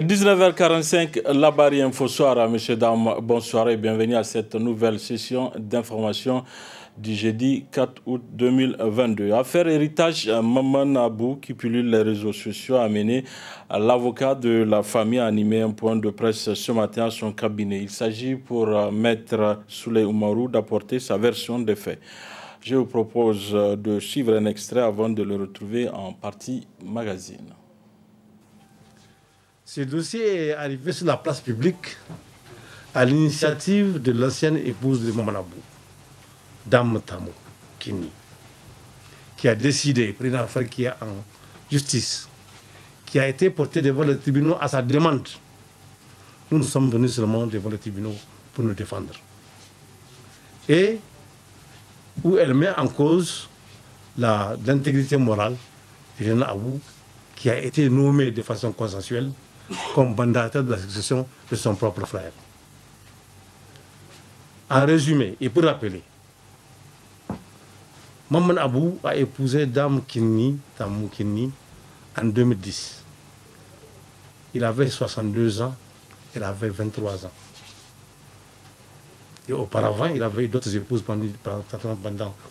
19h45, la barrière Info Soir, messieurs, dames, bonsoir et bienvenue à cette nouvelle session d'information du jeudi 4 août 2022. Affaire héritage, Maman Abou, qui pullule les réseaux sociaux, a mené l'avocat de la famille à animer un point de presse ce matin à son cabinet. Il s'agit pour Maître Souley Oumarou d'apporter sa version des faits. Je vous propose de suivre un extrait avant de le retrouver en partie magazine. Ce dossier est arrivé sur la place publique à l'initiative de l'ancienne épouse de Maman Abou, Dame Tamou Kini, qui a décidé, pris une affaire qui est en justice, qui a été portée devant les tribunaux à sa demande. Nous sommes venus seulement devant les tribunaux pour nous défendre. Et où elle met en cause l'intégrité morale de Jeanne Abou, qui a été nommée de façon consensuelle comme mandataire de la succession de son propre frère. En résumé, et pour rappeler, Maman Abou a épousé Dame Kini, Tamou Kini, en 2010. Il avait 62 ans, elle avait 23 ans. Et auparavant, il avait eu d'autres épouses pendant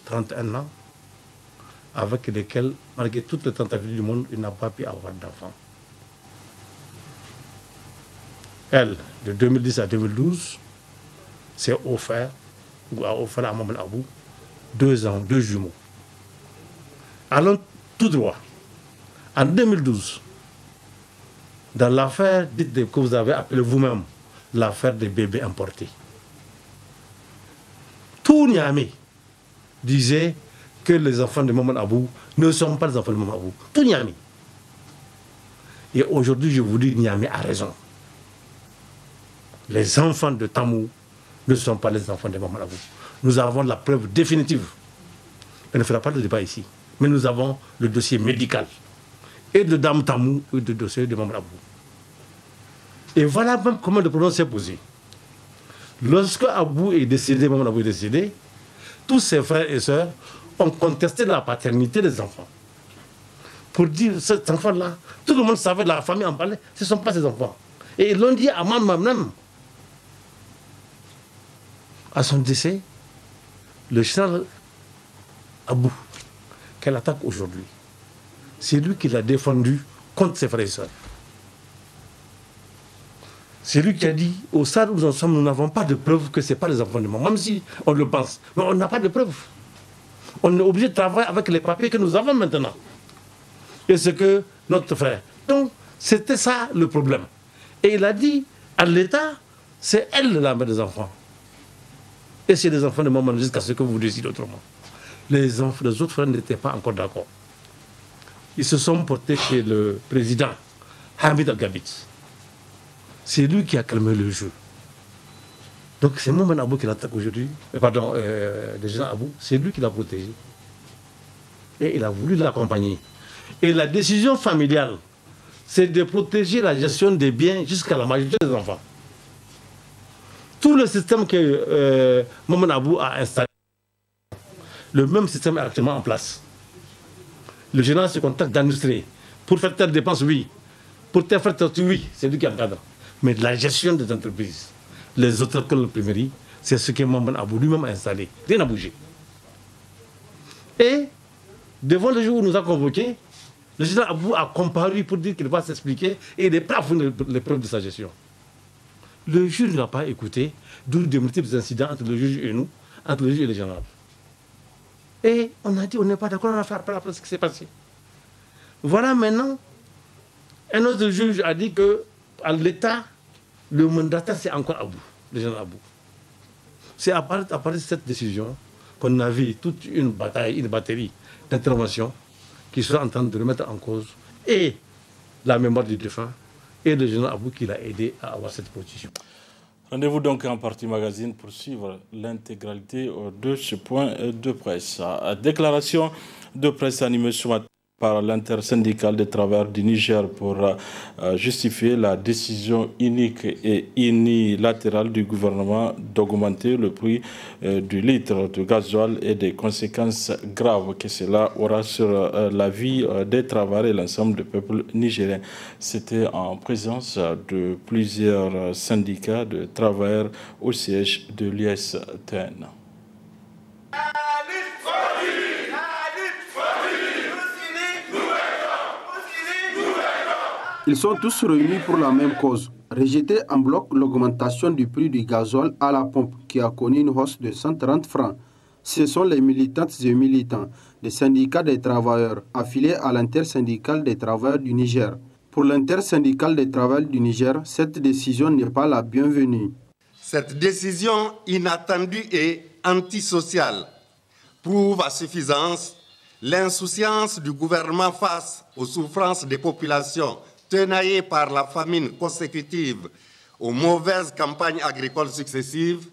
31 ans, avec lesquelles, malgré toutes les tentatives du monde, il n'a pas pu avoir d'enfants. Elle, de 2010 à 2012, s'est offert, ou a offert à Maman Abou, 2 ans, 2 jumeaux. Allons tout droit. En 2012, dans l'affaire que vous avez appelée vous-même l'affaire des bébés importés, tout Niamey disait que les enfants de Maman Abou ne sont pas les enfants de Maman Abou. Tout Niamey. Et aujourd'hui, je vous dis, Niamey a raison. Les enfants de Tamou ne sont pas les enfants de Maman Abou. Nous avons la preuve définitive. On ne fera pas de débat ici. Mais nous avons le dossier médical. Et de Dame Tamou et le dossier de Maman Abou. Et voilà même comment le problème s'est posé. Lorsque Abou est décédé, Maman Abou est décédé, tous ses frères et sœurs ont contesté la paternité des enfants. Pour dire, cet enfant-là, tout le monde savait, la famille en parlait, ce ne sont pas ses enfants. Et ils l'ont dit à Maman même. À son décès, le général Abou, qu'elle attaque aujourd'hui, c'est lui qui l'a défendu contre ses frères et sœurs. C'est lui qui a dit, au stade où nous en sommes, nous n'avons pas de preuves que ce n'est pas les enfants de maman, même si on le pense. Mais on n'a pas de preuves. On est obligé de travailler avec les papiers que nous avons maintenant. Et ce que notre frère. Donc, c'était ça le problème. Et il a dit, à l'État, c'est elle la mère des enfants. Et c'est les enfants de maman jusqu'à ce que vous décidez autrement. Les autres frères n'étaient pas encore d'accord. Ils se sont portés chez le président Hamid Al-Gabit. C'est lui qui a calmé le jeu. Donc c'est Maman Abou qui l'attaque aujourd'hui. Pardon, le général Abou, c'est lui qui l'a protégé. Et il a voulu l'accompagner. Et la décision familiale, c'est de protéger la gestion des biens jusqu'à la majorité des enfants. Tout le système que Maman Abou a installé, le même système est actuellement en place. Le général se contacte d'administrer. Pour faire telle dépense, oui. Pour faire telle, oui, c'est lui qui encadre. Mais la gestion des entreprises, les autres écoles de primaire, c'est ce que Maman Abou lui-même a installé. Rien n'a bougé. Et, devant le jour où nous a convoqués, le général Abou a comparu pour dire qu'il va s'expliquer et il est prêt à fournir les preuves de sa gestion. Le juge ne l'a pas écouté, d'où de multiples incidents entre le juge et nous, entre le juge et le général. Et on a dit, on n'est pas d'accord, on a fait appel après ce qui s'est passé. Voilà maintenant, un autre juge a dit que à l'État, le mandataire c'est encore Abou, le général Abou. C'est à partir de cette décision qu'on a vu toute une bataille, une batterie d'interventions qui sont en train de remettre en cause et la mémoire du défunt et le général Abou qui l'a aidé à avoir cette position. Rendez-vous donc en partie magazine pour suivre l'intégralité de ce point de presse. Déclaration de presse animée ce matin par l'intersyndicale des travailleurs du Niger pour justifier la décision unique et unilatérale du gouvernement d'augmenter le prix du litre de gasoil et des conséquences graves que cela aura sur la vie des travailleurs et l'ensemble du peuple nigérien. C'était en présence de plusieurs syndicats de travailleurs au siège de l'USTN. Ils sont tous réunis pour la même cause. Rejeter en bloc l'augmentation du prix du gasoil à la pompe qui a connu une hausse de 130 francs. Ce sont les militantes et militants des syndicats des travailleurs affiliés à l'intersyndicale des travailleurs du Niger. Pour l'intersyndicale des travailleurs du Niger, cette décision n'est pas la bienvenue. Cette décision inattendue et antisociale prouve à suffisance l'insouciance du gouvernement face aux souffrances des populations tenaillées par la famine consécutive aux mauvaises campagnes agricoles successives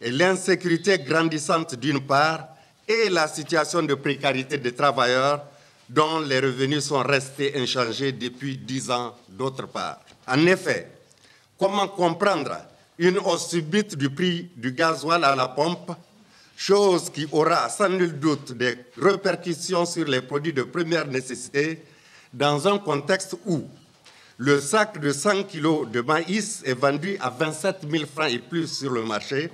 et l'insécurité grandissante d'une part et la situation de précarité des travailleurs dont les revenus sont restés inchangés depuis 10 ans d'autre part. En effet, comment comprendre une hausse subite du prix du gasoil à la pompe, chose qui aura sans nul doute des répercussions sur les produits de première nécessité dans un contexte où le sac de 100 kg de maïs est vendu à 27 000 francs et plus sur le marché,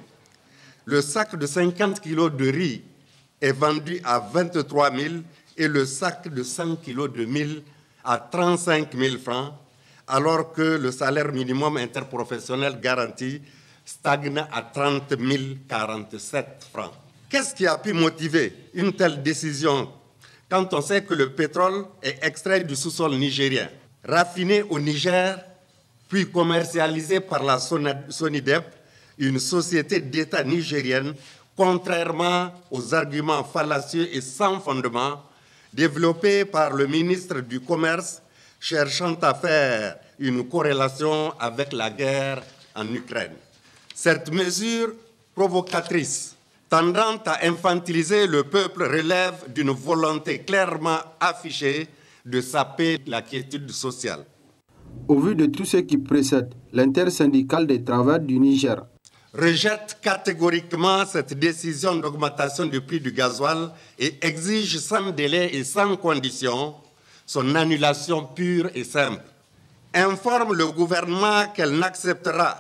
le sac de 50 kg de riz est vendu à 23 000 et le sac de 100 kg de mil à 35 000 francs, alors que le salaire minimum interprofessionnel garanti stagne à 30 047 francs. Qu'est-ce qui a pu motiver une telle décision quand on sait que le pétrole est extrait du sous-sol nigérien, raffiné au Niger, puis commercialisé par la Sonidep, une société d'État nigérienne, contrairement aux arguments fallacieux et sans fondement développés par le ministre du Commerce, cherchant à faire une corrélation avec la guerre en Ukraine. Cette mesure provocatrice, tendant à infantiliser le peuple, relève d'une volonté clairement affichée de saper la quiétude sociale. Au vu de tout ce qui précède, l'intersyndicale des travailleurs du Niger rejette catégoriquement cette décision d'augmentation du prix du gasoil et exige sans délai et sans condition son annulation pure et simple. Informe le gouvernement qu'elle n'acceptera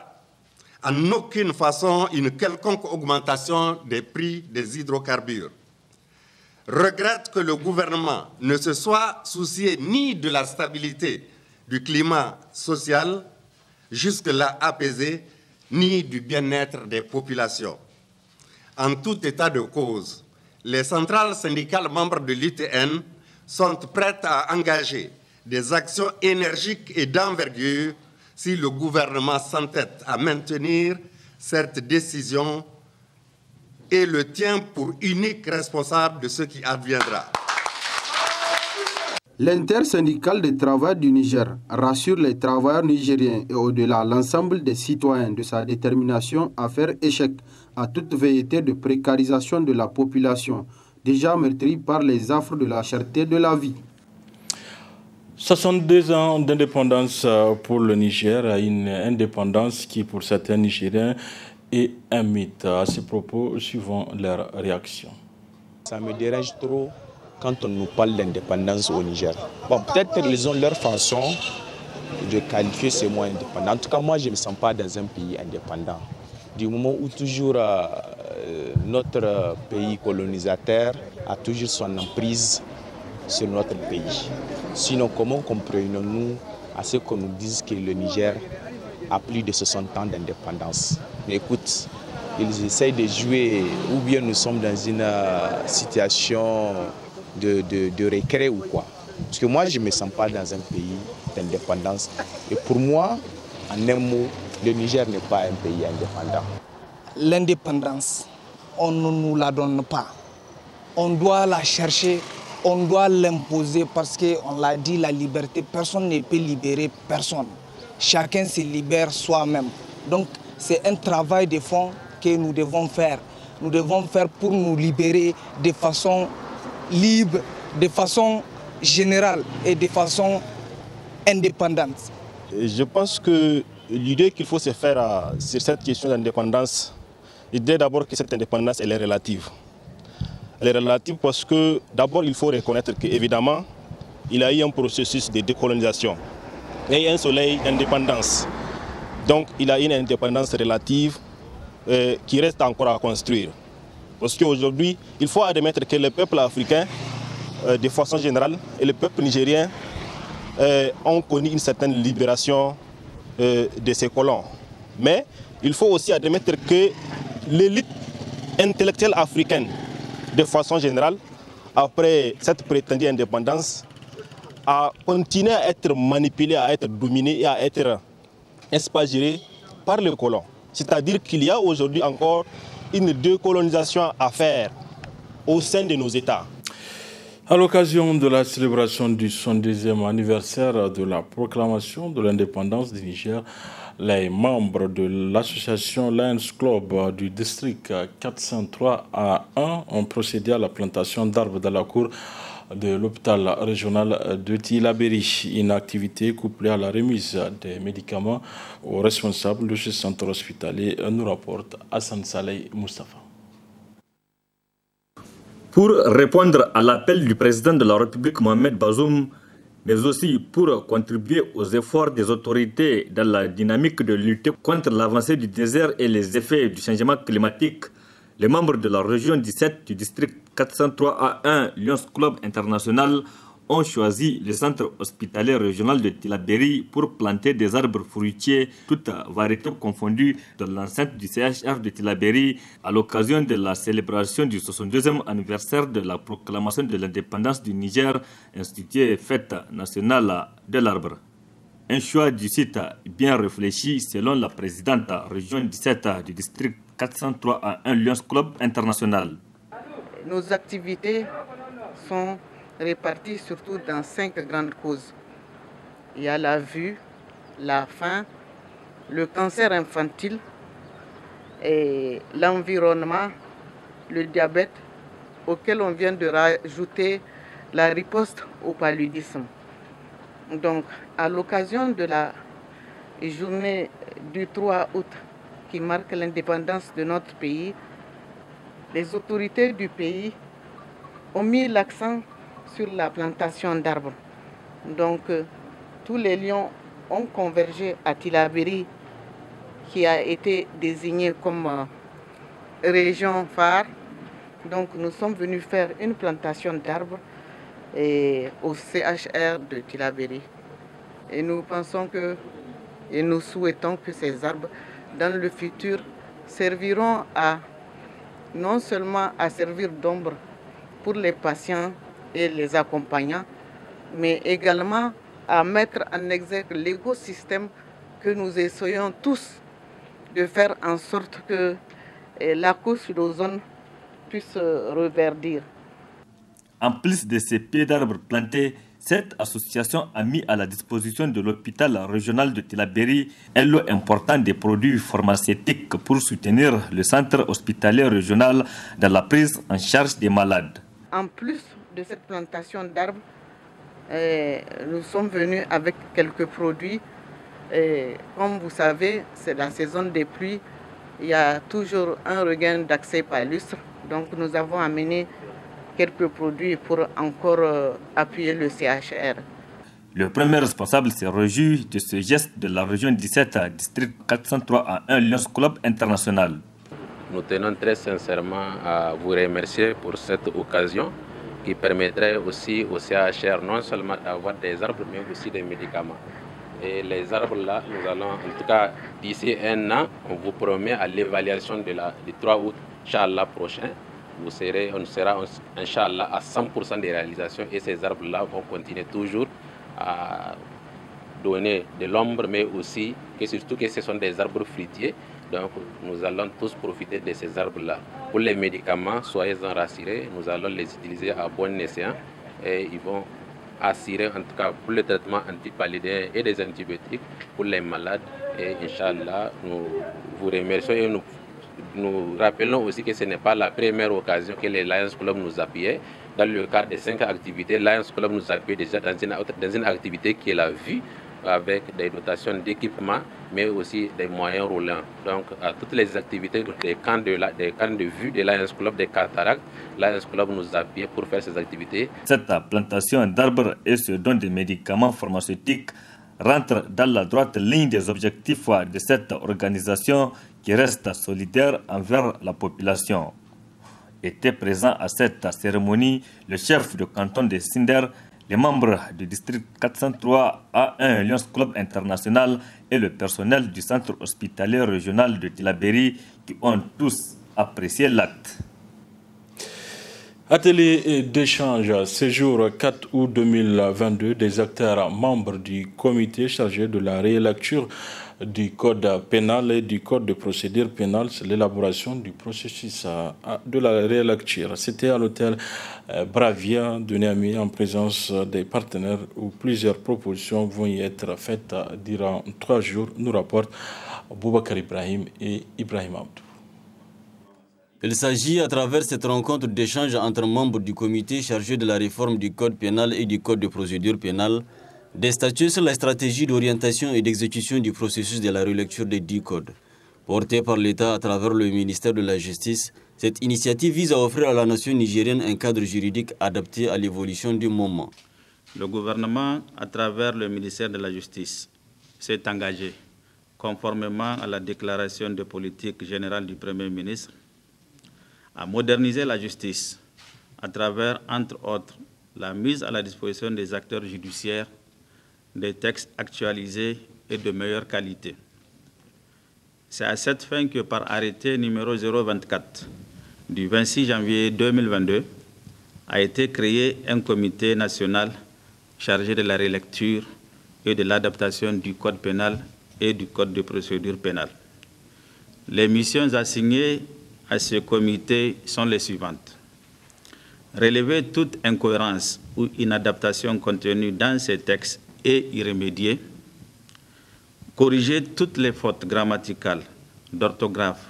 en aucune façon une quelconque augmentation des prix des hydrocarbures. Regrette que le gouvernement ne se soit soucié ni de la stabilité du climat social, jusque-là apaisé, ni du bien-être des populations. En tout état de cause, les centrales syndicales membres de l'UTN sont prêtes à engager des actions énergiques et d'envergure si le gouvernement s'entête à maintenir cette décision et le tient pour unique responsable de ce qui adviendra. L'intersyndicale des travailleurs du Niger rassure les travailleurs nigériens et au-delà l'ensemble des citoyens de sa détermination à faire échec à toute velléité de précarisation de la population, déjà meurtrie par les affres de la cherté de la vie. 62 ans d'indépendance pour le Niger, une indépendance qui pour certains Nigériens est un mythe. À ce propos, suivons leur réaction. Ça me dérange trop quand on nous parle d'indépendance au Niger. Bon, peut-être qu'ils ont leur façon de qualifier ces mots indépendants. En tout cas, moi, je ne me sens pas dans un pays indépendant. Du moment où toujours notre pays colonisateur a toujours son emprise sur notre pays. Sinon, comment comprenons-nous à ce qu'on nous dise que le Niger a plus de 60 ans d'indépendance? Mais écoute, ils essayent de jouer, ou bien nous sommes dans une situation de récré ou quoi. Parce que moi, je ne me sens pas dans un pays d'indépendance. Et pour moi, en un mot, le Niger n'est pas un pays indépendant. L'indépendance, on ne nous la donne pas. On doit la chercher, on doit l'imposer parce qu'on l'a dit, la liberté, personne ne peut libérer personne. Chacun se libère soi-même. Donc, c'est un travail de fond que nous devons faire. Nous devons faire pour nous libérer de façon libre, de façon générale et de façon indépendante. Je pense que l'idée qu'il faut se faire sur cette question d'indépendance, l'idée d'abord que cette indépendance elle est relative. Elle est relative parce que d'abord il faut reconnaître qu'évidemment il y a eu un processus de décolonisation et un soleil d'indépendance. Donc il y a une indépendance relative qui reste encore à construire. Parce qu'aujourd'hui, il faut admettre que le peuple africain, de façon générale, et le peuple nigérien ont connu une certaine libération de ces colons. Mais il faut aussi admettre que l'élite intellectuelle africaine, de façon générale, après cette prétendue indépendance, a continué à être manipulée, à être dominée et à être gérée par les colons. C'est-à-dire qu'il y a aujourd'hui encore une décolonisation à faire au sein de nos États. À l'occasion de la célébration du 70e anniversaire de la proclamation de l'indépendance du Niger, les membres de l'association Lions Club du district 403 à 1 ont procédé à la plantation d'arbres dans la cour de l'hôpital régional de Tillabéri. Une activité couplée à la remise des médicaments aux responsables de ce centre hospitalier, nous rapporte Hassan Saleh Mustafa. Pour répondre à l'appel du président de la République Mohamed Bazoum, mais aussi pour contribuer aux efforts des autorités dans la dynamique de lutter contre l'avancée du désert et les effets du changement climatique, les membres de la région 17 du district 403A1 Lions Club International ont choisi le centre hospitalier régional de Tillabéri pour planter des arbres fruitiers, toutes variétés confondues, dans l'enceinte du CHR de Tillabéri à l'occasion de la célébration du 62e anniversaire de la proclamation de l'indépendance du Niger, instituée fête nationale de l'arbre. Un choix du site bien réfléchi selon la présidente région 17 du district 403A1 Lions Club International. Nos activités sont réparties surtout dans 5 grandes causes. Il y a la vue, la faim, le cancer infantile, et l'environnement, le diabète, auquel on vient de rajouter la riposte au paludisme. Donc, à l'occasion de la journée du 3 août qui marque l'indépendance de notre pays, les autorités du pays ont mis l'accent sur la plantation d'arbres. Donc, tous les lions ont convergé à Tillabéri, qui a été désignée comme région phare. Donc, nous sommes venus faire une plantation d'arbres au CHR de Tillabéri. Et nous pensons que, et nous souhaitons que ces arbres, dans le futur, serviront à non seulement à servir d'ombre pour les patients et les accompagnants, mais également à mettre en exergue l'écosystème que nous essayons tous de faire en sorte que la couche d'ozone puisse reverdir. En plus de ces pieds d'arbres plantés, cette association a mis à la disposition de l'hôpital régional de Tillabéri un lot important de produits pharmaceutiques pour soutenir le centre hospitalier régional dans la prise en charge des malades. En plus de cette plantation d'arbres, nous sommes venus avec quelques produits. Comme vous savez, c'est la saison des pluies. Il y a toujours un regain d'accès palustre. Donc nous avons amené quelques produits pour encore appuyer le CHR. Le premier responsable s'est réjoui de ce geste de la région 17 district 403 à 1 Lions Club International. Nous tenons très sincèrement à vous remercier pour cette occasion qui permettrait aussi au CHR non seulement d'avoir des arbres mais aussi des médicaments. Et les arbres là, nous allons en tout cas d'ici un an, on vous promet à l'évaluation du 3 août, Inch'Allah prochain, on sera Inch'Allah à 100% des réalisations et ces arbres-là vont continuer toujours à donner de l'ombre, mais aussi que surtout que ce sont des arbres fruitiers. Donc nous allons tous profiter de ces arbres-là. Pour les médicaments, soyez-en rassurés, nous allons les utiliser à bon escient et ils vont assurer en tout cas pour le traitement antipaludien et des antibiotiques pour les malades. Et Inch'Allah, nous vous remercions et nous rappelons aussi que ce n'est pas la première occasion que les Lions Club nous appuient. dans le cadre des 5 activités, Lions Club nous appuie déjà dans une activité qui est la vue, avec des dotations d'équipement, mais aussi des moyens roulants. Donc, à toutes les activités, des camps de vue des Lions Club, des cataractes, Lions Club nous appuie pour faire ces activités. Cette plantation d'arbres et ce don de médicaments pharmaceutiques rentre dans la droite ligne des objectifs de cette organisation qui reste solidaire envers la population. Était présent à cette cérémonie le chef du canton de Sinder, les membres du district 403 A1 Lions Club International et le personnel du centre hospitalier régional de Tillabéri qui ont tous apprécié l'acte. Atelier d'échange, séjour 4 août 2022, des acteurs membres du comité chargé de la rélecture du code pénal et du code de procédure pénale, c'est l'élaboration du processus de la rélecture. C'était à l'hôtel Bravia de Niamey en présence des partenaires où plusieurs propositions vont y être faites durant 3 jours, nous rapportent Boubacar Ibrahim et Ibrahim Abdou. Il s'agit à travers cette rencontre d'échange entre membres du comité chargé de la réforme du code pénal et du code de procédure pénale de statuer sur la stratégie d'orientation et d'exécution du processus de la relecture des 10 codes. Portée par l'État à travers le ministère de la Justice, cette initiative vise à offrir à la nation nigérienne un cadre juridique adapté à l'évolution du moment. Le gouvernement, à travers le ministère de la Justice, s'est engagé, conformément à la déclaration de politique générale du Premier ministre, à moderniser la justice à travers, entre autres, la mise à la disposition des acteurs judiciaires des textes actualisés et de meilleure qualité. C'est à cette fin que par arrêté numéro 024 du 26 janvier 2022 a été créé un comité national chargé de la relecture et de l'adaptation du code pénal et du code de procédure pénale. Les missions assignées à ce comité sont les suivantes. Relever toute incohérence ou inadaptation contenue dans ces textes et y remédier, corriger toutes les fautes grammaticales, d'orthographe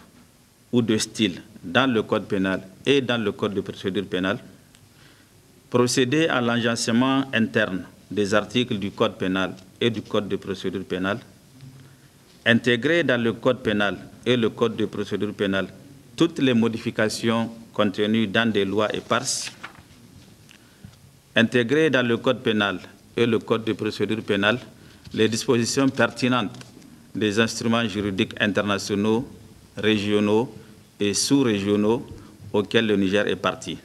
ou de style dans le code pénal et dans le code de procédure pénale, procéder à l'agencement interne des articles du code pénal et du code de procédure pénale, intégrer dans le code pénal et le code de procédure pénale toutes les modifications contenues dans des lois éparses, intégrer dans le code pénal et le code de procédure pénale les dispositions pertinentes des instruments juridiques internationaux, régionaux et sous-régionaux auxquels le Niger est partie.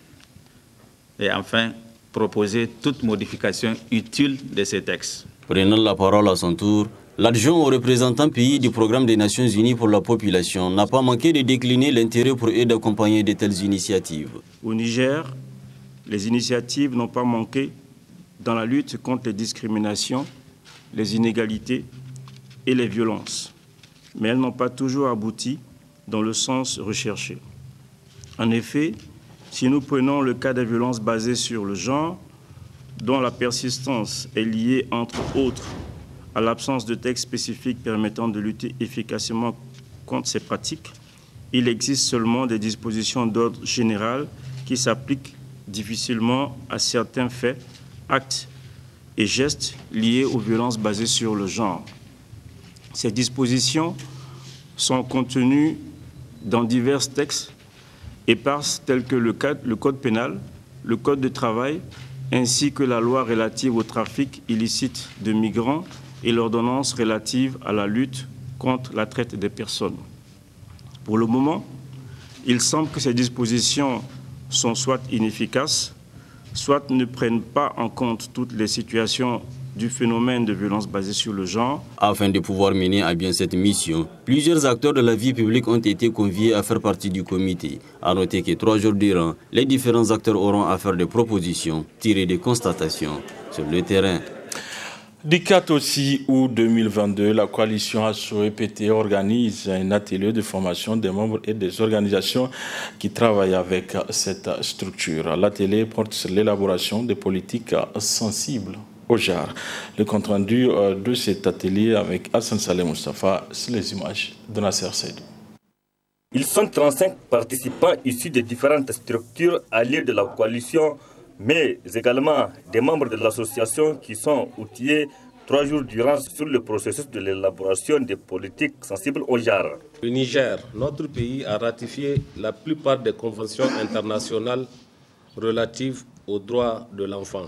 Et enfin, proposer toute modification utile de ces textes. Prenant la parole à son tour, l'adjoint au représentant pays du programme des Nations Unies pour la population n'a pas manqué de décliner l'intérêt pour eux d'accompagner de telles initiatives. Au Niger, les initiatives n'ont pas manqué dans la lutte contre les discriminations, les inégalités et les violences, mais elles n'ont pas toujours abouti dans le sens recherché. En effet, si nous prenons le cas des violences basées sur le genre, dont la persistance est liée, entre autres, à l'absence de textes spécifiques permettant de lutter efficacement contre ces pratiques, il existe seulement des dispositions d'ordre général qui s'appliquent difficilement à certains faits, actes et gestes liés aux violences basées sur le genre. Ces dispositions sont contenues dans divers textes éparses tels que le code pénal, le code de travail, ainsi que la loi relative au trafic illicite de migrants et l'ordonnance relative à la lutte contre la traite des personnes. Pour le moment, il semble que ces dispositions sont soit inefficaces, soit ne prennent pas en compte toutes les situations du phénomène de violence basée sur le genre. Afin de pouvoir mener à bien cette mission, plusieurs acteurs de la vie publique ont été conviés à faire partie du comité. À noter que 3 jours durant, les différents acteurs auront à faire des propositions, tirer des constatations sur le terrain. Du 4 au 6 août 2022, la coalition ASSO-EPT organise un atelier de formation des membres et des organisations qui travaillent avec cette structure. L'atelier porte sur l'élaboration des politiques sensibles au genre. Le compte-rendu de cet atelier avec Hassan Saleh Mustafa, c'est les images de Nasser Seydou. Ils sont 35 participants issus de différentes structures alliées de la coalition mais également des membres de l'association qui sont outillés 3 jours durant sur le processus de l'élaboration des politiques sensibles au genre. Le Niger, notre pays, a ratifié la plupart des conventions internationales relatives aux droits de l'enfant.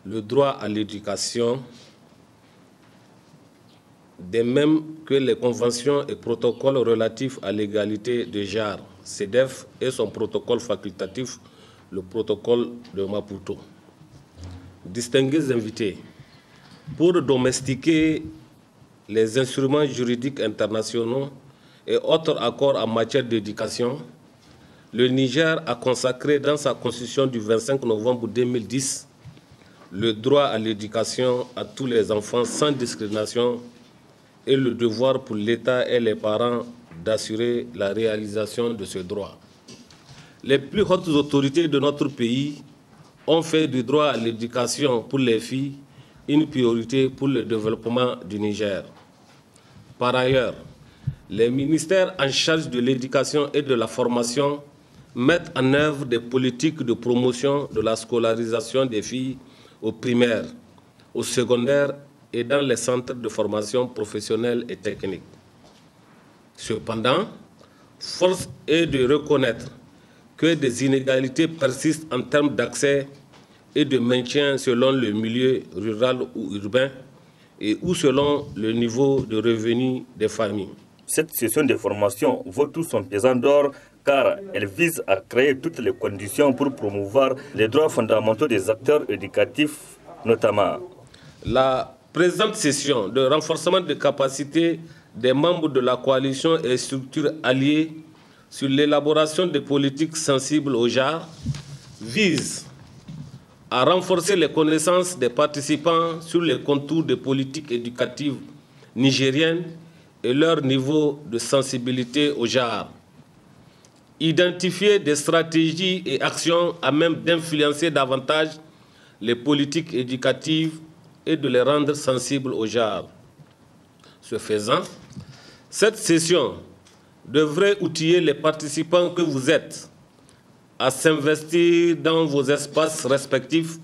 Le droit à l'éducation, de même que les conventions et protocoles relatifs à l'égalité de genre, CEDEF, et son protocole facultatif, le protocole de Maputo. Distingués invités, pour domestiquer les instruments juridiques internationaux et autres accords en matière d'éducation, le Niger a consacré dans sa constitution du 25 novembre 2010 le droit à l'éducation à tous les enfants sans discrimination et le devoir pour l'État et les parents d'assurer la réalisation de ce droit. Les plus hautes autorités de notre pays ont fait du droit à l'éducation pour les filles une priorité pour le développement du Niger. Par ailleurs, les ministères en charge de l'éducation et de la formation mettent en œuvre des politiques de promotion de la scolarisation des filles au primaire, au secondaire et dans les centres de formation professionnelle et technique. Cependant, force est de reconnaître que des inégalités persistent en termes d'accès et de maintien selon le milieu rural ou urbain et ou selon le niveau de revenus des familles. Cette session de formation vaut tout son pesant d'or car elle vise à créer toutes les conditions pour promouvoir les droits fondamentaux des acteurs éducatifs, notamment. La présente session de renforcement des capacités des membres de la coalition et structures alliées sur l'élaboration des politiques sensibles au genre vise à renforcer les connaissances des participants sur les contours des politiques éducatives nigériennes et leur niveau de sensibilité au genre. Identifier des stratégies et actions à même d'influencer davantage les politiques éducatives et de les rendre sensibles au genre. Ce faisant, cette session devrait outiller les participants que vous êtes à s'investir dans vos espaces respectifs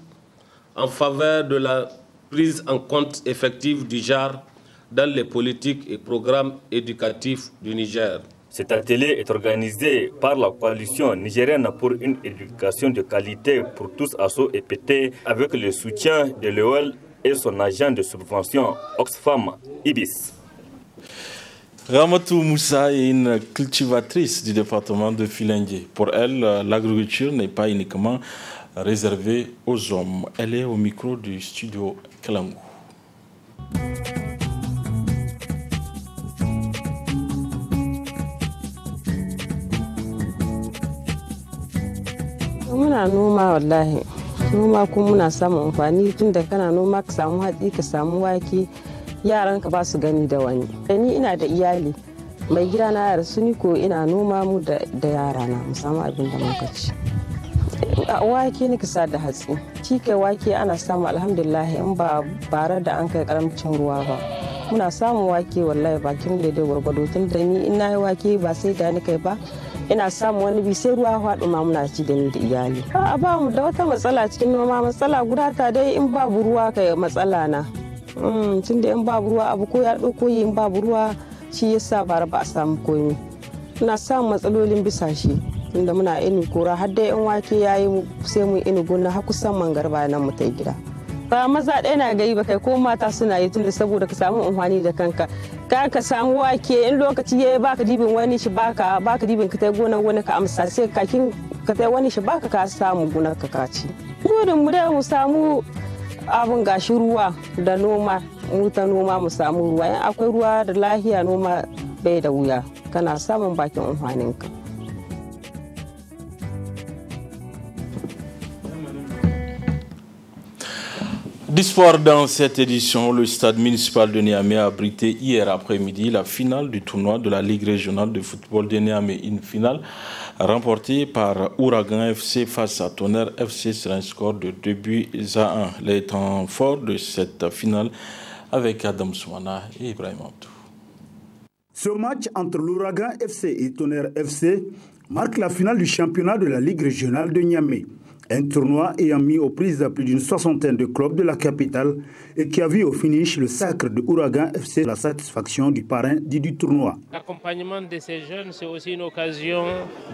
en faveur de la prise en compte effective du genre dans les politiques et programmes éducatifs du Niger. Cet atelier est organisé par la coalition nigérienne pour une éducation de qualité pour tous ASSO et PT avec le soutien de l'EOL et son agent de subvention Oxfam Ibis. Ramatou Moussa est une cultivatrice du département de Filengue. Pour elle, l'agriculture n'est pas uniquement réservée aux hommes. Elle est au micro du studio Kalangu. Muna noma wallahi. Noma kuma muna samun amfani tunda kana noma ka samu hatsi ka samu wake. Yaran ka ba su gani da wani. Ni ina da iyali mai gida na yar su ni ko ina noma mu da yara na mu samu abin da muka ci. Wake ni ka sa da hatsi. Ci kai wake ana samu alhamdulillah in ba bare da an kai karamcin ruwa ba. Muna samun wake wallahi bakin da dai gurgudu tun da ni ina yi wake ba sai da ni kai ba. Ina samun wani bi sai ruwa faɗo ma muna ci da ni da iyali. A ba mu da wata matsala cikin noma matsala guda ta dai in babu ruwa kai matsala na. Tun da in babu ruwa abu ko ya ɗauko yi in babu ruwa shi yasa bara ba a samu komi. Muna samun matsalolin bisashe tunda muna ini kora har dai in wake yayi sai mu ini gona har kusan mangarba nan mu ta gida. Ba maza ɗaya na gari ba kai ko mata suna yi tunda saboda ka samu amfani da kanka. Ka samu wake in lokaci yayi baka dibin wani shi baka dibin ka tai gonar wani ka amsa sai kakin ka tai wani shi baka ka samu gonar ka ci. Burin mu dai mu samu abin gashi ruwa da noma mu ta noma mu samu ruwa in akwai ruwa da lahiya noma bai da wuya kana samun bakin amfaninka. D'espoir dans cette édition, le stade municipal de Niamey a abrité hier après-midi la finale du tournoi de la Ligue régionale de football de Niamey. Une finale remportée par Ouragan FC face à Tonnerre FC sur un score de 2-1. Les temps forts de cette finale avec Adam Souana et Ibrahim Abdou. Ce match entre l'Ouragan FC et Tonnerre FC marque la finale du championnat de la Ligue régionale de Niamey. Un tournoi ayant mis aux prises plus d'une soixantaine de clubs de la capitale et qui a vu au finish le sacre de Ouragan FC la satisfaction du parrain dit du tournoi. L'accompagnement de ces jeunes, c'est aussi une occasion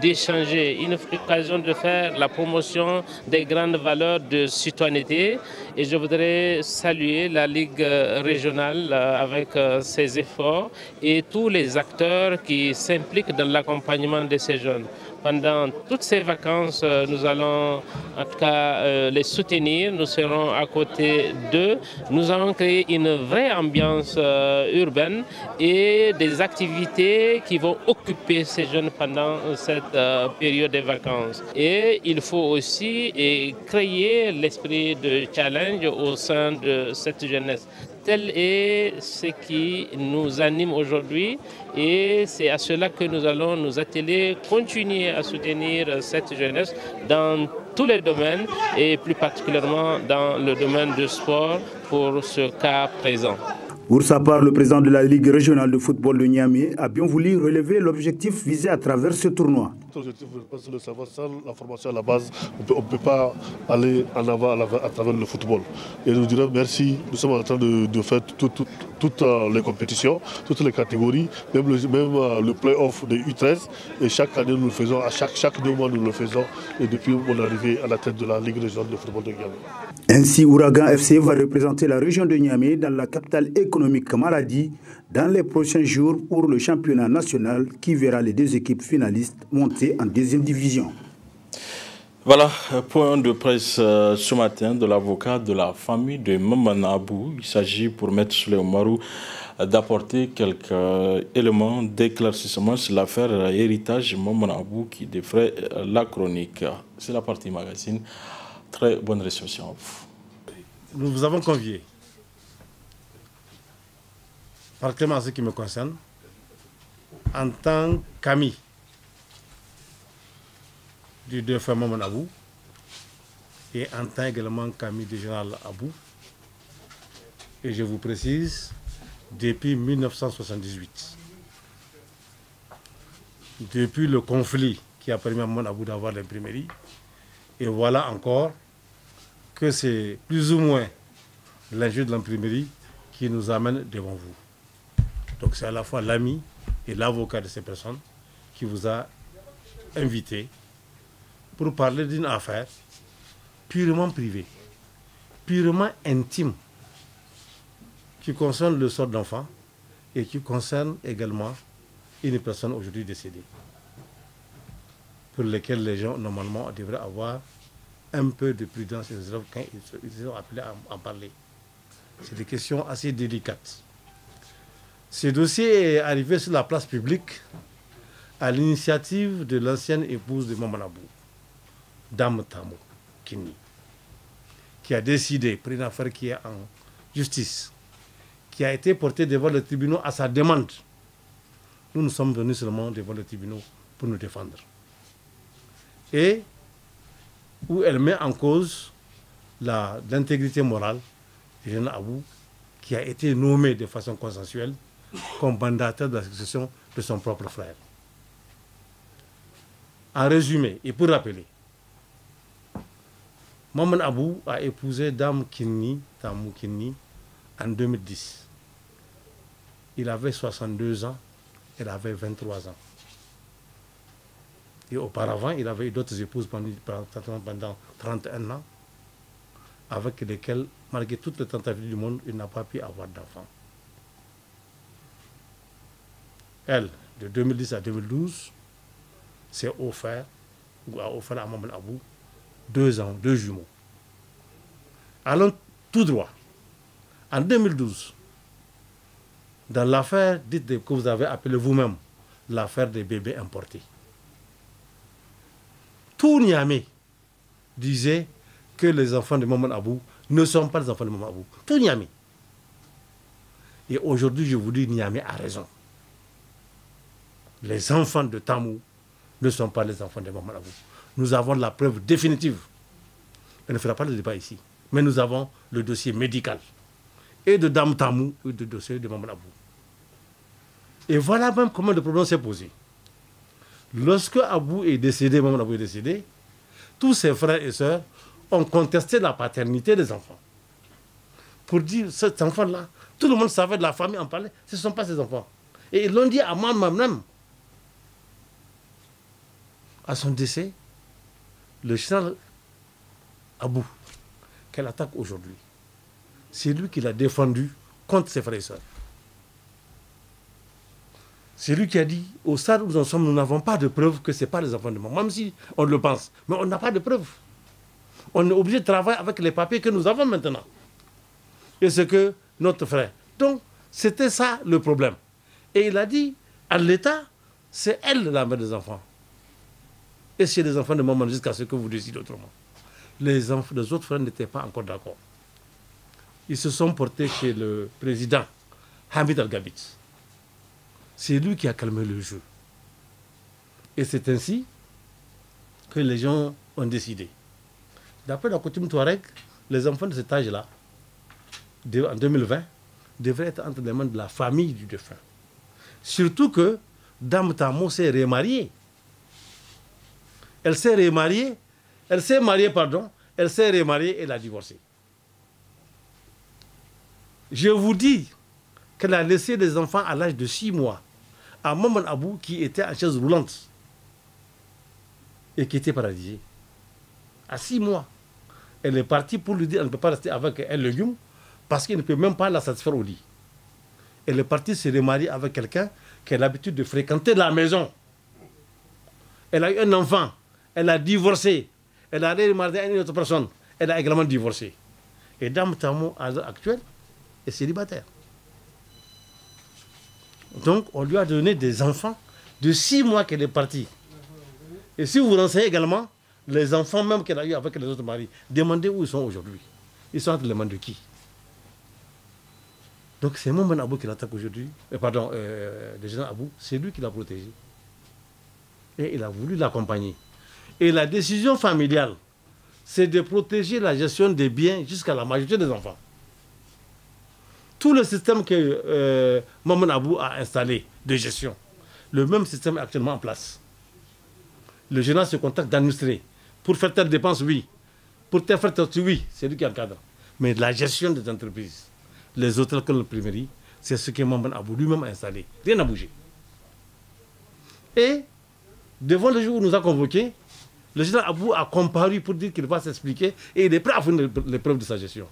d'échanger, une occasion de faire la promotion des grandes valeurs de citoyenneté. Et je voudrais saluer la Ligue régionale avec ses efforts et tous les acteurs qui s'impliquent dans l'accompagnement de ces jeunes. Pendant toutes ces vacances, nous allons en tout cas les soutenir, nous serons à côté d'eux. Nous allons créer une vraie ambiance urbaine et des activités qui vont occuper ces jeunes pendant cette période de vacances. Et il faut aussi créer l'esprit de challenge au sein de cette jeunesse. Tel est ce qui nous anime aujourd'hui et c'est à cela que nous allons nous atteler, continuer à soutenir cette jeunesse dans tous les domaines et plus particulièrement dans le domaine du sport pour ce cas présent. Pour sa part, le président de la Ligue régionale de football de Niamey a bien voulu relever l'objectif visé à travers ce tournoi. L'objectif, c'est le savoir, sans la formation à la base, on ne peut pas aller en avant à travers le football. Et nous dirons merci, nous sommes en train de faire toutes les compétitions, toutes les catégories, même le play-off de U13. Et chaque année, nous le faisons, à chaque 2 mois, nous le faisons. Et depuis mon arrivée à la tête de la Ligue régionale de football de Niamey. Ainsi, Ouragan FC va représenter la région de Niamey dans la capitale économique Maradi dans les prochains jours pour le championnat national qui verra les 2 équipes finalistes monter en 2e division. Voilà, point de presse ce matin de l'avocat de la famille de Maman Abou. Il s'agit pour Maître Souley Oumarou d'apporter quelques éléments d'éclaircissement sur l'affaire héritage Maman Abou qui défraie la chronique. C'est la partie magazine. Très bonne réception à vous. Nous vous avons convié, particulièrement en ce qui me concerne, en tant qu'ami du défunt Maman Abou et en tant également qu'ami du général Abou. Et je vous précise, depuis 1978, depuis le conflit qui a permis à Maman Abou d'avoir l'imprimerie, et voilà encore que c'est plus ou moins l'enjeu de l'imprimerie qui nous amène devant vous. Donc c'est à la fois l'ami et l'avocat de ces personnes qui vous a invité pour parler d'une affaire purement privée, purement intime, qui concerne le sort d'enfant et qui concerne également une personne aujourd'hui décédée, pour lesquels les gens, normalement, devraient avoir un peu de prudence et de réserve quand ils sont appelés à en parler. C'est des questions assez délicates. Ce dossier est arrivé sur la place publique à l'initiative de l'ancienne épouse de Maman Abou, Dame Tamo Kini, qui a décidé, pour une affaire qui est en justice, qui a été portée devant le tribunal à sa demande. Nous sommes venus seulement devant le tribunal pour nous défendre. Et où elle met en cause l'intégrité morale du jeune Abou, qui a été nommé de façon consensuelle comme mandataire de la succession de son propre frère. En résumé, et pour rappeler, Maman Abou a épousé Dame Kini, Tamou Kini, en 2010. Il avait 62 ans, elle avait 23 ans. Et auparavant, il avait eu d'autres épouses pendant 31 ans, avec lesquelles, malgré toutes les tentatives du monde, il n'a pas pu avoir d'enfant. Elle, de 2010 à 2012, s'est offert, ou a offert à Maman Abou, 2 ans, 2 jumeaux. Allons tout droit. En 2012, dans l'affaire dite que vous avez appelée vous-même l'affaire des bébés importés, tout Niamey disait que les enfants de Maman Abou ne sont pas les enfants de Maman Abou. Tout Niamey. Et aujourd'hui, je vous dis, Niamey a raison. Les enfants de Tamou ne sont pas les enfants de Maman Abou. Nous avons la preuve définitive. On ne fera pas le débat ici. Mais nous avons le dossier médical. Et de Dame Tamou, et de dossier de Maman Abou. Et voilà même comment le problème s'est posé. Lorsque Abou est décédé, Maman Abou est décédé, tous ses frères et sœurs ont contesté la paternité des enfants. Pour dire, cet enfant-là, tout le monde savait de la famille en parlait, ce ne sont pas ses enfants. Et ils l'ont dit à moi-même. À son décès, le général Abou, qu'elle attaque aujourd'hui, c'est lui qui l'a défendu contre ses frères et sœurs. C'est lui qui a dit, au stade où nous en sommes, nous n'avons pas de preuves que ce n'est pas les enfants de maman, même si on le pense. Mais on n'a pas de preuves. On est obligé de travailler avec les papiers que nous avons maintenant. Et c'est que notre frère. Donc, c'était ça le problème. Et il a dit, à l'État, c'est elle la mère des enfants. Et c'est les enfants de maman jusqu'à ce que vous décidez autrement. Les autres frères n'étaient pas encore d'accord. Ils se sont portés chez le président Hamid Al-Gabit. C'est lui qui a calmé le jeu. Et c'est ainsi que les gens ont décidé. D'après la coutume touareg, les enfants de cet âge-là, en 2020, devraient être entre les mains de la famille du défunt. Surtout que Dame Tamo s'est remariée. Elle s'est remariée et elle a divorcé. Je vous dis qu'elle a laissé des enfants à l'âge de 6 mois à Maman Abou qui était en chaise roulante et qui était paralysée. À 6 mois, elle est partie pour lui dire qu'elle ne peut pas rester avec elle le légume parce qu'il ne peut même pas la satisfaire au lit. Elle est partie se remarier avec quelqu'un qui a l'habitude de fréquenter la maison. Elle a eu un enfant, elle a divorcé, elle a remarié à une autre personne, elle a également divorcé. Et Dame Tamo, à l'heure actuelle, est célibataire. Donc, on lui a donné des enfants de 6 mois qu'elle est partie. Et si vous vous renseignez également, les enfants même qu'elle a eu avec les autres maris, demandez où ils sont aujourd'hui. Ils sont entre les mains de qui? Donc, c'est Maman Abou qui l'attaque aujourd'hui. Le général Abou, c'est lui qui l'a protégé. Et il a voulu l'accompagner. Et la décision familiale, c'est de protéger la gestion des biens jusqu'à la majorité des enfants. Tout le système que Maman Abou a installé de gestion, le même système est actuellement en place. Le général se contacte d'administrer. Pour faire telle dépense, oui. Pour faire telle, oui, c'est lui qui encadre. Mais la gestion des entreprises, les hôtels comme le Primerie, c'est ce que Maman Abou lui-même a installé. Rien n'a bougé. Et, devant le jour où nous a convoqués, le général Abou a comparu pour dire qu'il va s'expliquer et il est prêt à fournir les preuves de sa gestion.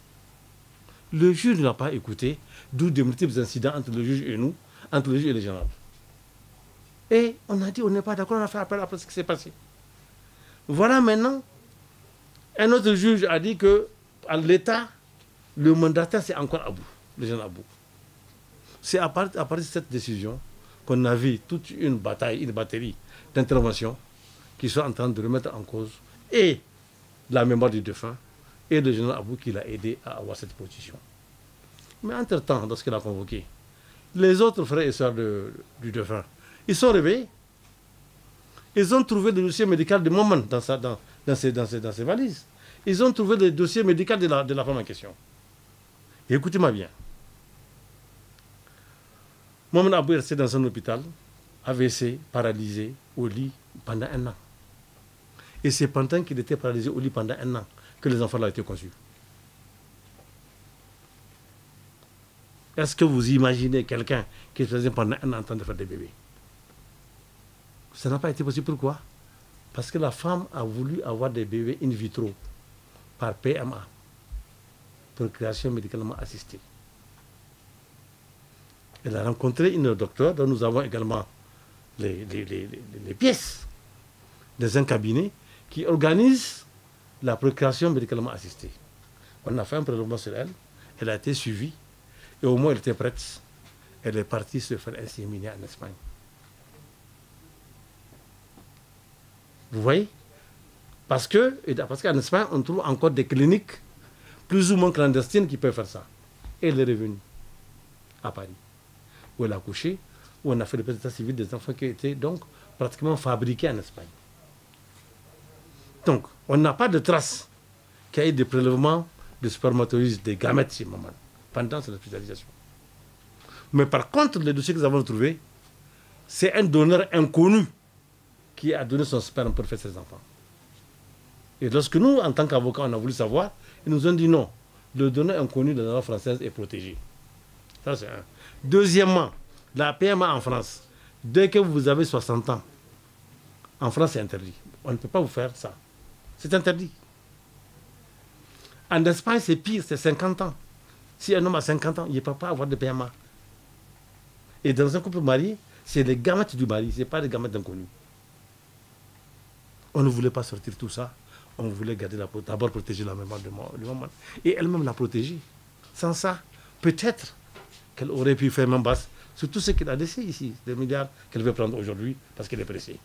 Le juge ne l'a pas écouté, d'où de multiples incidents entre le juge et nous, entre le juge et le général. Et on a dit, on n'est pas d'accord, on a fait appel après ce qui s'est passé. Voilà maintenant, un autre juge a dit que à l'État, le mandataire c'est encore Abou, le général Abou. C'est à partir de cette décision qu'on a vu toute une bataille, une batterie d'interventions qui sont en train de remettre en cause et la mémoire du défunt, et le général Abou qui l'a aidé à avoir cette position. Mais entre-temps, lorsqu'il a convoqué, les autres frères et sœurs du défunt, ils sont réveillés. Ils ont trouvé le dossier médical de Maman dans ses valises. Ils ont trouvé le dossier médical de la femme en question. Et écoutez-moi bien. Maman Abou est resté dans un hôpital, AVC, paralysé, au lit pendant 1 an. Et c'est pendant qu'il était paralysé au lit pendant 1 an que les enfants ont été conçus. Est-ce que vous imaginez quelqu'un qui faisait pendant 1 an en train de faire des bébés? Ça n'a pas été possible. Pourquoi? Parce que la femme a voulu avoir des bébés in vitro par PMA, procréation médicalement assistée. Elle a rencontré une docteure dont nous avons également les pièces dans un cabinet qui organise la procréation médicalement assistée. On a fait un prélèvement sur elle, elle a été suivie, et au moins elle était prête. Elle est partie se faire inséminer en Espagne. Vous voyez? Parce qu'en Espagne, on trouve encore des cliniques plus ou moins clandestines qui peuvent faire ça. Et elle est revenue à Paris, où elle a accouché, où on a fait le état civil des enfants qui étaient donc pratiquement fabriqués en Espagne. Donc, on n'a pas de trace qu'il y ait des prélèvements de spermatozoïdes, des gamètes chez maman, pendant cette hospitalisation. Mais par contre, les dossiers que nous avons trouvés, c'est un donneur inconnu qui a donné son sperme pour faire ses enfants. Et lorsque nous, en tant qu'avocats, on a voulu savoir, ils nous ont dit non. Le donneur inconnu de la loi française est protégé. Ça, c'est un. Deuxièmement, la PMA en France, dès que vous avez 60 ans, en France, c'est interdit. On ne peut pas vous faire ça. C'est interdit. En Espagne, c'est pire, c'est 50 ans. Si un homme a 50 ans, il ne peut pas avoir de PMA. Et dans un couple marié, c'est les gamètes du mari, ce n'est pas les gamètes d'inconnus. On ne voulait pas sortir tout ça. On voulait garder d'abord protéger la mémoire de maman. Et elle-même l'a protégée. Sans ça, peut-être qu'elle aurait pu faire main basse sur tout ce qu'elle a laissé ici, des milliards qu'elle veut prendre aujourd'hui parce qu'elle est pressée.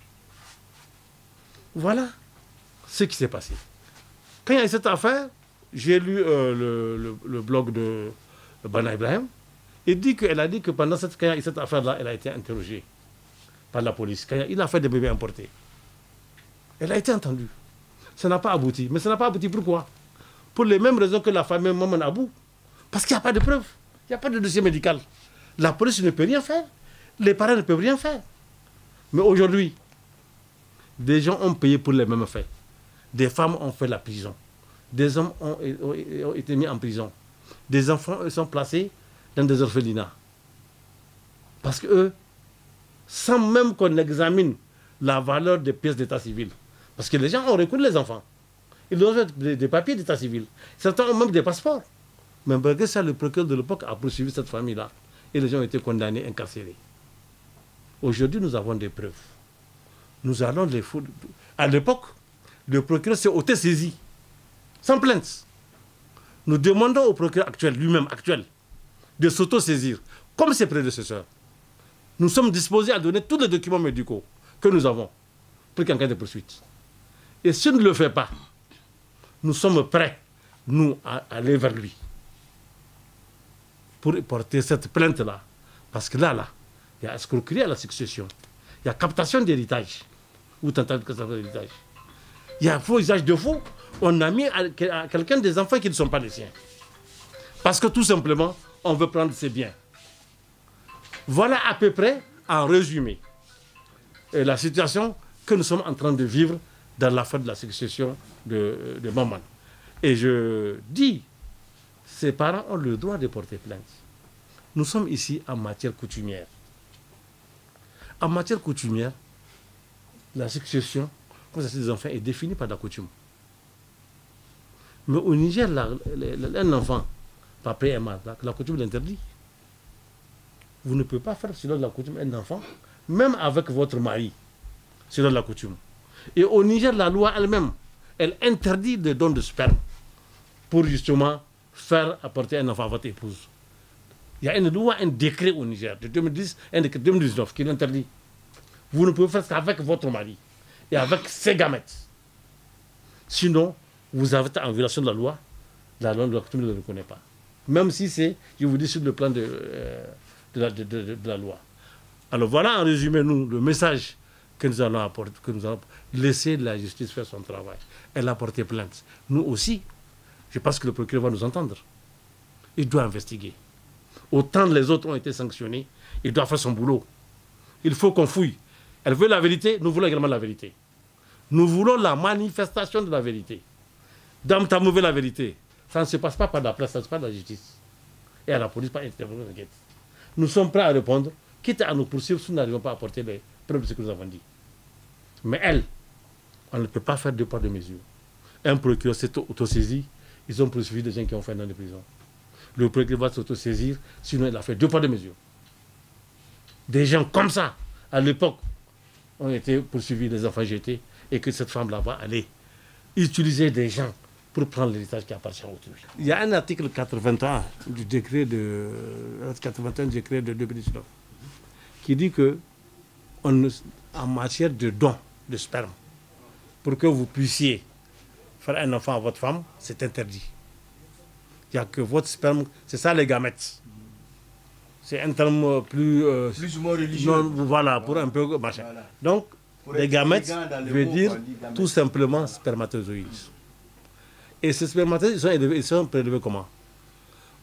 Voilà ce qui s'est passé. Quand il y a eu cette affaire, j'ai lu le blog de Bana Ibrahim. Elle a dit que pendant quand il y a eu cette affaire-là, elle a été interrogée par la police. Quand il a fait des bébés importés. Elle a été entendue. Ça n'a pas abouti. Mais ça n'a pas abouti pourquoi? Pour les mêmes raisons que la famille Maman Abou. Parce qu'il n'y a pas de preuves. Il n'y a pas de dossier médical. La police ne peut rien faire. Les parents ne peuvent rien faire. Mais aujourd'hui, des gens ont payé pour les mêmes faits. Des femmes ont fait la prison. Des hommes ont été mis en prison. Des enfants sont placés dans des orphelinats. Parce qu'eux, sans même qu'on examine la valeur des pièces d'état civil, parce que les gens ont reconnu les enfants. Ils ont des papiers d'état civil. Certains ont même des passeports. Mais malgré ça, le procureur de l'époque a poursuivi cette famille-là. Et les gens ont été condamnés, incarcérés. Aujourd'hui, nous avons des preuves. Nous allons les foutre. À l'époque, le procureur s'est auto-saisi, sans plainte. Nous demandons au procureur actuel, lui-même actuel, de s'auto-saisir, comme ses prédécesseurs. Nous sommes disposés à donner tous les documents médicaux que nous avons pour qu'en cas de poursuite. Et s'il ne le fait pas, nous sommes prêts, nous, à aller vers lui pour porter cette plainte-là. Parce que là, il y a escroquerie à la succession. Il y a captation d'héritage. Ou tentative de captation d'héritage. Il y a faux usage de faux. On a mis à quelqu'un des enfants qui ne sont pas les siens. Parce que tout simplement, on veut prendre ses biens. Voilà à peu près, en résumé, la situation que nous sommes en train de vivre dans l'affaire de la succession de Maman. Et je dis, ses parents ont le droit de porter plainte. Nous sommes ici en matière coutumière. En matière coutumière, la succession, comme ça c'est des enfants, est définie par la coutume. Mais au Niger, un enfant, par PMA, la coutume l'interdit. Vous ne pouvez pas faire selon la coutume un enfant, même avec votre mari, selon la coutume. Et au Niger, la loi elle-même, elle interdit le don de sperme pour justement faire apporter un enfant à votre épouse. Il y a une loi, un décret au Niger de 2010, un décret de 2019 qui l'interdit. Vous ne pouvez faire ça qu'avec votre mari et avec ses gamètes. Sinon, vous avez en violation de la loi de la coutume ne le reconnaît pas. Même si c'est, je vous dis, sur le plan de la loi. Alors voilà en résumé, nous, le message que nous allons apporter, que nous allons laisser la justice faire son travail. Elle a porté plainte. Nous aussi, je pense que le procureur va nous entendre. Il doit investiguer. Autant les autres ont été sanctionnés, il doit faire son boulot. Il faut qu'on fouille. Elle veut la vérité, nous voulons également la vérité. Nous voulons la manifestation de la vérité. Dans ta mauvaise la vérité, ça ne se passe pas par la presse, ça ne se passe pas par la justice. Et à la police, pas intervenir, t'inquiète. Nous sommes prêts à répondre, quitte à nous poursuivre si nous n'arrivons pas à apporter les preuves de ce que nous avons dit. Mais elle, on ne peut pas faire deux poids, deux mesures. Un procureur s'est autosaisi, ils ont poursuivi des gens qui ont fait un an de prison. Le procureur va s'autosaisir, sinon il a fait deux poids, deux mesures. Des gens comme ça, à l'époque, ont été poursuivis, des enfants jetés, et que cette femme-là va aller utiliser des gens pour prendre l'héritage qui appartient à autrui. Il y a un article 81 du décret de 2019 qui dit que en matière de don de sperme, pour que vous puissiez faire un enfant à votre femme, c'est interdit. Il n'y a que votre sperme, c'est ça les gamètes. C'est un terme plus ou moins religieux. Non, voilà, pour un peu machin. Voilà. Donc, les gamètes veut dire tout simplement spermatozoïdes. Et ces spermatozoïdes, ils sont prélevés comment?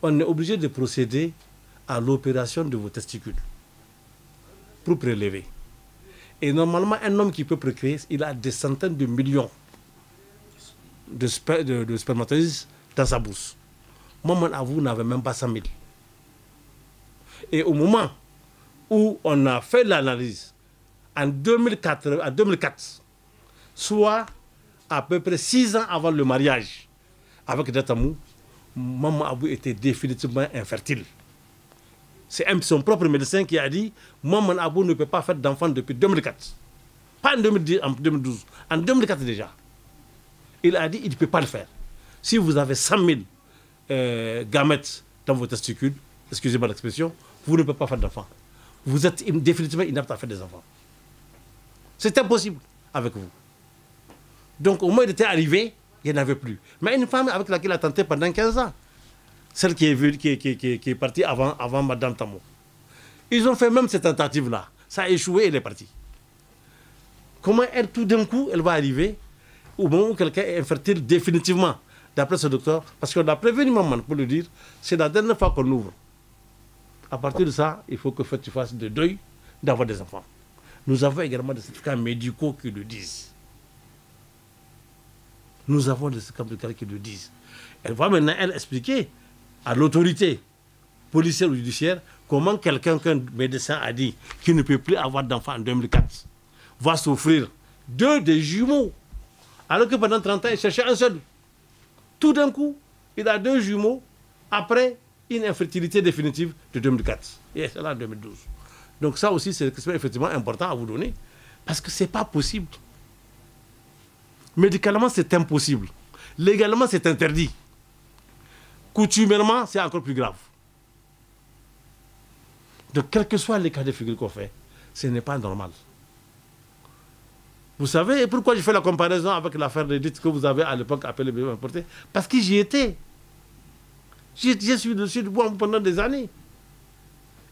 On est obligé de procéder à l'opération de vos testicules pour prélever. Et normalement, un homme qui peut procréer, il a des centaines de millions de spermatozoïdes dans sa bourse. Maman Abou n'avait même pas 100 000. Et au moment où on a fait l'analyse, en 2004, soit à peu près 6 ans avant le mariage avec Datamou, Maman Abou était définitivement infertile. C'est son propre médecin qui a dit Maman Abou ne peut pas faire d'enfant depuis 2004. Pas en 2010, en 2012, en 2004 déjà. Il a dit il ne peut pas le faire. Si vous avez 100 000 gamètes dans vos testicules, excusez-moi l'expression, vous ne pouvez pas faire d'enfant. Vous êtes définitivement inapte à faire des enfants. C'est impossible avec vous. Donc au moins il était arrivé, il n'y en avait plus. Mais une femme avec laquelle il a tenté pendant 15 ans, celle qui est partie avant Madame Tamo. Ils ont fait même cette tentative-là. Ça a échoué et elle est partie. Comment elle, tout d'un coup, elle va arriver au moment où quelqu'un est infertile définitivement, d'après ce docteur, parce qu'on a prévenu maman pour le dire, c'est la dernière fois qu'on ouvre. À partir de ça, il faut que tu fasses de deuil d'avoir des enfants. Nous avons également des certificats médicaux qui le disent. Nous avons des certificats médicaux qui le disent. Elle va maintenant, elle, expliquer à l'autorité policière ou judiciaire comment quelqu'un qu'un médecin a dit qu'il ne peut plus avoir d'enfants en 2004 va s'offrir 2 des jumeaux, alors que pendant 30 ans, il cherchait un seul. Tout d'un coup, il a 2 jumeaux après une infertilité définitive de 2004. Et c'est là en 2012. Donc ça aussi, c'est effectivement important à vous donner, parce que ce n'est pas possible. Médicalement, c'est impossible. Légalement, c'est interdit. Coutumièrement, c'est encore plus grave. Donc, quels que soient les cas de figure qu'on fait, ce n'est pas normal. Vous savez pourquoi je fais la comparaison avec l'affaire d'Edith que vous avez à l'époque appelée bébé importé? Parce que j'y étais. J'ai suivi dessus pendant des années.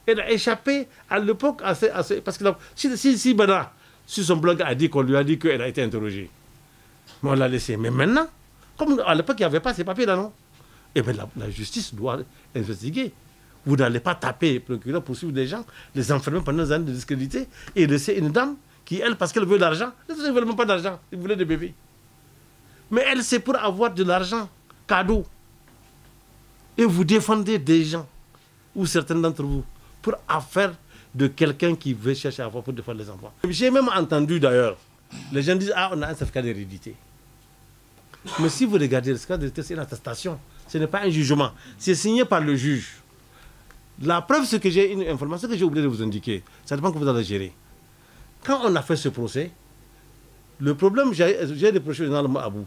Elle a échappé à l'époque parce que si Bana, sur son blog, a dit qu'on lui a dit qu'elle a été interrogée. Mais on l'a laissé. Mais maintenant, comme à l'époque, il n'y avait pas ces papiers-là, non? Eh bien, la justice doit investiguer. Vous n'allez pas taper, procureur, poursuivre des gens, les enfermer pendant des années de discrédité et laisser une dame qui, elle, parce qu'elle veut de l'argent, elle ne veut même pas d'argent, elle voulait des bébés. Mais elle, c'est pour avoir de l'argent, cadeau. Et vous défendez des gens, ou certains d'entre vous, pour affaire de quelqu'un qui veut chercher à avoir pour défendre les enfants. J'ai même entendu d'ailleurs, les gens disent, ah, on a un certificat d'hérédité. Mais si vous regardez le certificat d'hérédité, c'est une attestation, ce n'est pas un jugement, c'est signé par le juge. La preuve, c'est que j'ai une information que j'ai oublié de vous indiquer, ça dépend que vous allez gérer. Quand on a fait ce procès, le problème, j'ai reproché au général Abou.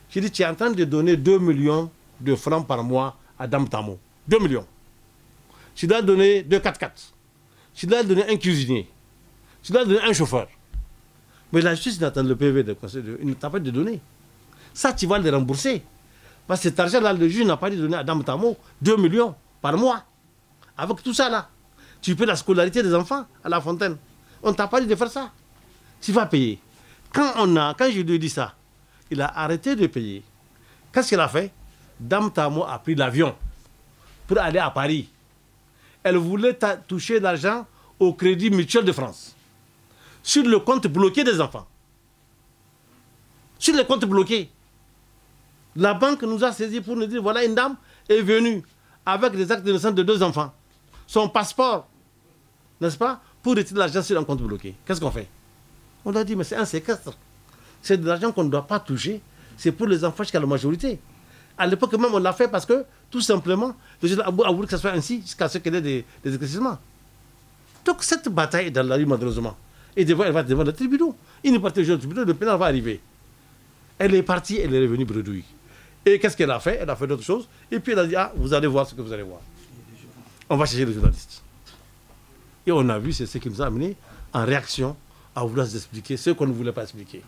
J'ai dit, tu es en train de donner 2 millions de francs par mois à Dame Tamo. 2 millions. Tu dois donner 2 4x4. Tu dois donner un cuisinier. Tu dois donner un chauffeur. Mais la justice n'attend le PV de conseil, il ne t'a pas de donner. Ça, tu vas le rembourser. Parce que cet argent-là, le juge n'a pas dit de donner à Dame Tamo 2 millions par mois. Avec tout ça là, tu payes la scolarité des enfants à la fontaine. On ne t'a pas dit de faire ça. Tu vas payer. Quand je lui ai dit ça, il a arrêté de payer. Qu'est-ce qu'il a fait? Dame Tamo a pris l'avion pour aller à Paris. Elle voulait toucher l'argent au Crédit Mutuel de France. Sur le compte bloqué des enfants. Sur le compte bloqué. La banque nous a saisi pour nous dire, voilà, une dame est venue avec des actes de naissance de 2 enfants. Son passeport, n'est-ce pas, pour retirer l'argent sur un compte bloqué. Qu'est-ce qu'on fait? On a dit, mais c'est un séquestre. C'est de l'argent qu'on ne doit pas toucher. C'est pour les enfants jusqu'à la majorité. À l'époque même, on l'a fait parce que, tout simplement, le général Abou a voulu que ce soit ainsi jusqu'à ce qu'il y ait des éclaircissements. Donc cette bataille est dans la rue, malheureusement. Et elle va devant le tribunal. Une partie du tribunal, le pénal va arriver. Elle est partie, elle est revenue bredouille. Et qu'est-ce qu'elle a fait? Elle a fait d'autres choses. Et puis elle a dit, ah, vous allez voir ce que vous allez voir. On va chercher les journalistes. Et on a vu, c'est ce qui nous a amené en réaction à vouloir expliquer ce qu'on ne voulait pas expliquer.